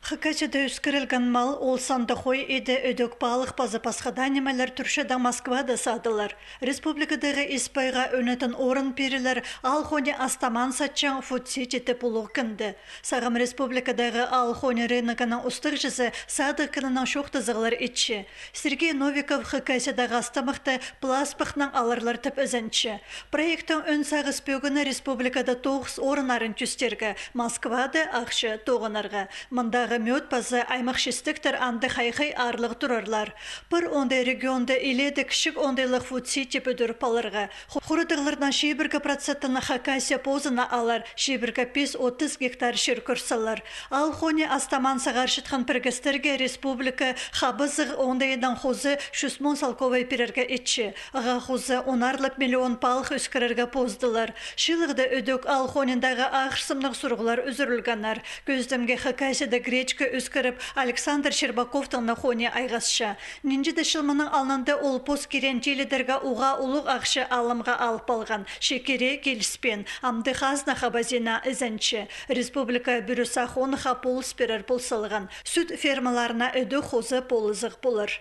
Хакачада үскірілген мал ол санды қой еді өдік балық базы пасқада немелер түршеда Москвада садылар. Республикадағы испайға өнетін орын перілер алхоне астаман сатчан футси жетіп ұлық кінді. Сағым республикадағы алхоне рынығының ұстық жызы садық кінінің шоқтызығылар етші. Сергей Новиков Хакачадағы астамықты пласпықның алырлар тіп үзінші. Проекттің өн сағыз пөгіні республикада 9 орынарын түстергі, Москвада ақшы тоғынарға. Мындағы мөт базы аймақ шестіктір анды қайқай арлығы тұрарлар. Бір ондай регионда иледі кішік ондайлық футси типі дүріп алырға. Құрыдығылардан шебіргі процентін Хакасия позына алар, шебіргі 5-30 гектар шер күрсалар. Ал хоне астаман сағар шытқан піргістерге республика қабызық ондайдан хозы шүсмон салковай перерге етші. Аға хозы 10 миллион палық өскірерге поздылар. Шылығды өдік ал хонендағы ақшысымның сұрғылар үзірілганар. Көздімге Хакасияда гречка өскіріп Александр Щербаковтың нахоне айғасша. Нинжеді шылмының алнында ол пост керен желедерге уға ұлық ақшы алымға алып алған. Шекере келіспен, амды қазна қабазина ізінші. Республика бүріса хоны қапол спирер болсылған. Сүт фермаларына өді хозы полызық болыр.